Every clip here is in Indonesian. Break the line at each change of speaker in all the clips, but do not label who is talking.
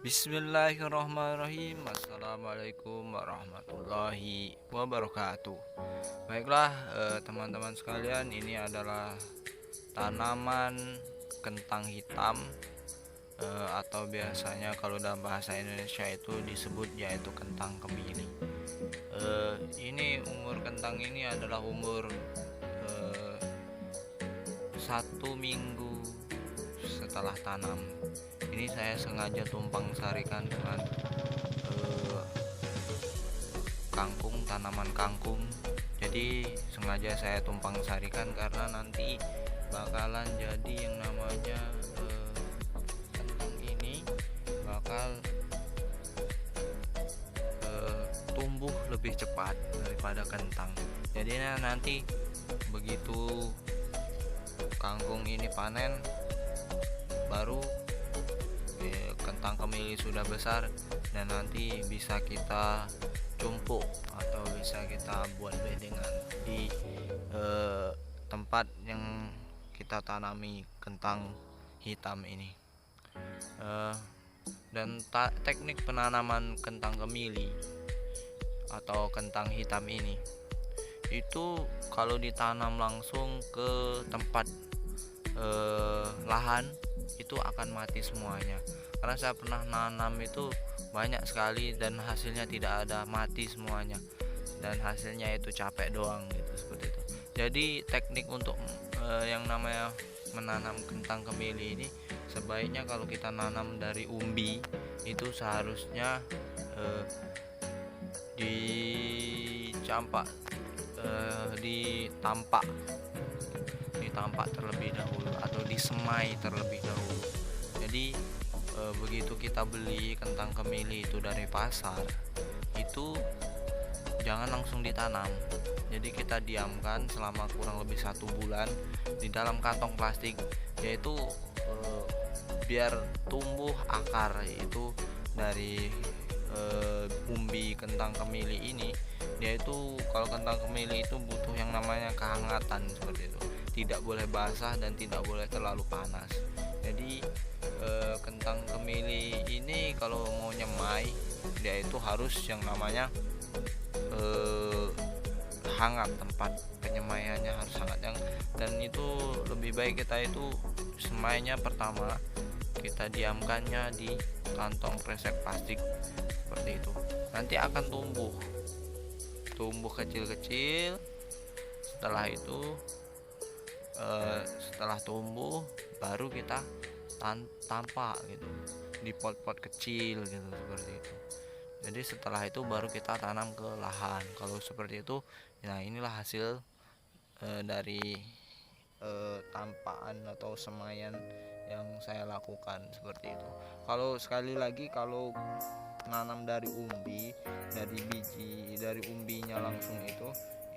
Bismillahirrahmanirrahim. Assalamualaikum warahmatullahi wabarakatuh. Baiklah, teman-teman sekalian, ini adalah tanaman kentang hitam, atau biasanya kalau dalam bahasa Indonesia itu disebut yaitu kentang kemili. Ini umur kentang ini adalah umur 1 minggu setelah tanam. Ini saya sengaja tumpang sarikan dengan tanaman kangkung. Jadi sengaja saya tumpang sarikan karena nanti bakalan jadi yang namanya kentang ini bakal tumbuh lebih cepat daripada kentang. Jadi nanti begitu kangkung ini panen, baru kentang kemili sudah besar dan nanti bisa kita cumpuk atau bisa kita buat bedengan di tempat yang kita tanami kentang hitam ini. Dan teknik penanaman kentang kemili atau kentang hitam ini itu kalau ditanam langsung ke tempat lahan itu akan mati semuanya, karena saya pernah nanam itu banyak sekali dan hasilnya tidak ada, mati semuanya, dan hasilnya itu capek doang gitu, seperti itu. Jadi teknik untuk yang namanya menanam kentang kemili ini, sebaiknya kalau kita nanam dari umbi itu seharusnya ditampak terlebih dahulu atau disemai terlebih dahulu. Jadi begitu kita beli kentang kemili itu dari pasar, itu jangan langsung ditanam. Jadi kita diamkan selama kurang lebih 1 bulan di dalam kantong plastik, yaitu biar tumbuh akar itu dari umbi kentang kemili ini. Dia itu, kalau kentang kemili itu butuh yang namanya kehangatan, seperti itu. Tidak boleh basah dan tidak boleh terlalu panas. Jadi kentang kemili ini kalau mau nyemai, dia itu harus yang namanya hangat, tempat penyemaiannya harus hangat, dan itu lebih baik kita itu semainya pertama kita diamkannya di kantong kresek plastik seperti itu. Nanti akan tumbuh kecil-kecil. Setelah itu setelah tumbuh baru kita tampak gitu di pot-pot kecil gitu, seperti itu. Jadi setelah itu baru kita tanam ke lahan. Kalau seperti itu, nah inilah hasil dari tampakan atau semaian yang saya lakukan, seperti itu. Kalau sekali lagi, kalau nanam dari umbi, dari biji dari umbinya langsung itu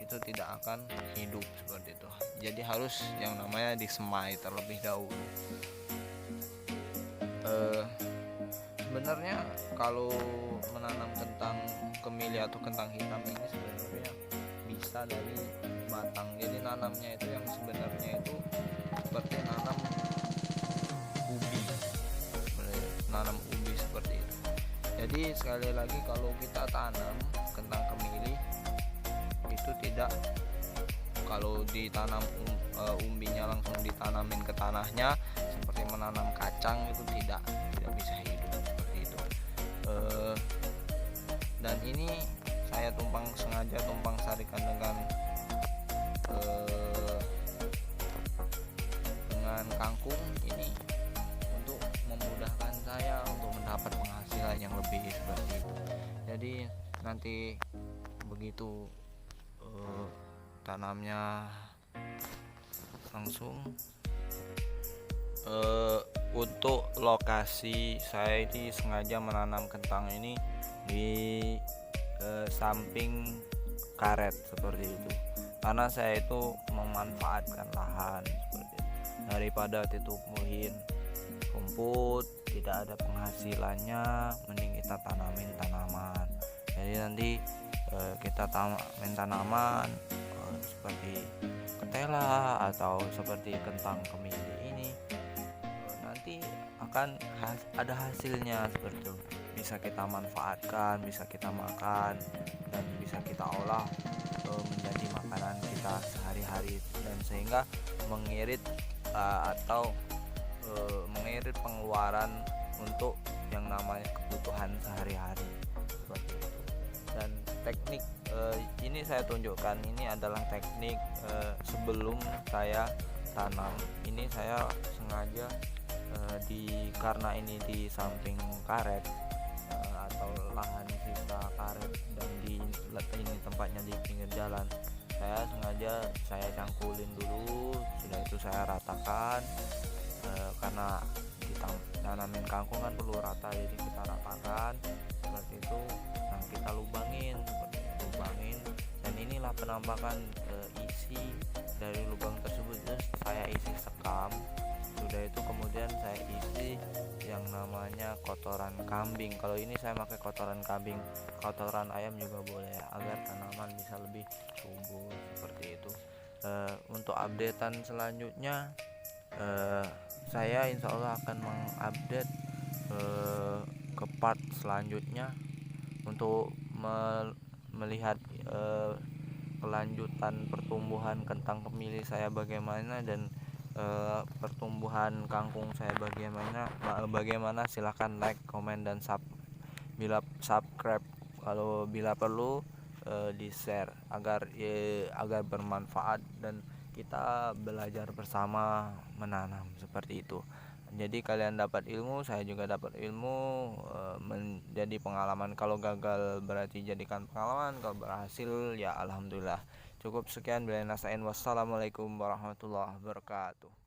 tidak akan hidup, seperti itu. Jadi harus yang namanya disemai terlebih dahulu. Sebenarnya kalau menanam kentang kemili atau kentang hitam ini sebenarnya bisa dari batang. Jadi nanamnya itu yang sebenarnya itu seperti nanam ubi seperti itu. Jadi sekali lagi, kalau kita tanam kentang kemili itu tidak, kalau ditanam umbinya langsung ditanamin ke tanahnya seperti menanam kacang, itu tidak bisa hidup seperti itu. Dan ini saya sengaja tumpang sarikan dengan kangkung ini untuk memudahkan saya untuk mendapat penghasilan yang lebih, seperti itu. Jadi nanti begitu tanamnya langsung, untuk lokasi saya ini sengaja menanam kentang ini di samping karet seperti itu, karena saya itu memanfaatkan lahan seperti itu. Daripada ditumbuhin rumput tidak ada penghasilannya, mending kita tanamin tanaman. Jadi nanti kita tanamin tanaman seperti ketela atau seperti kentang kemili ini, nanti akan kan ada hasilnya seperti itu, bisa kita manfaatkan, bisa kita makan, dan bisa kita olah menjadi makanan kita sehari-hari, dan sehingga mengirit atau mengirit pengeluaran untuk yang namanya kebutuhan sehari-hari seperti itu. Dan teknik ini saya tunjukkan, ini adalah teknik sebelum saya tanam. Ini saya sengaja karena ini di samping karet atau lahan sisa karet, dan ini tempatnya di pinggir jalan, saya sengaja saya cangkulin dulu, sudah itu saya ratakan karena kita nanamin kangkung kan perlu rata, jadi kita ratakan seperti itu. Nah, kita lubangin seperti itu, lubangin, dan inilah penampakan isi dari lubang tersebut. Terus saya isi sekam, sudah itu kemudian saya isi yang namanya kotoran kambing. Kalau ini saya pakai kotoran kambing, kotoran ayam juga boleh, agar tanaman bisa lebih subur seperti itu. Untuk updatean selanjutnya, saya insya Allah akan mengupdate ke part selanjutnya untuk melihat kelanjutan pertumbuhan kentang kemili saya bagaimana, dan pertumbuhan kangkung saya bagaimana. Silahkan like, komen, dan subscribe bila perlu di share agar bermanfaat dan kita belajar bersama menanam seperti itu. Jadi kalian dapat ilmu, saya juga dapat ilmu, menjadi pengalaman. Kalau gagal berarti jadikan pengalaman, kalau berhasil ya alhamdulillah. Cukup sekian, bila nasain, wassalamualaikum warahmatullahi wabarakatuh.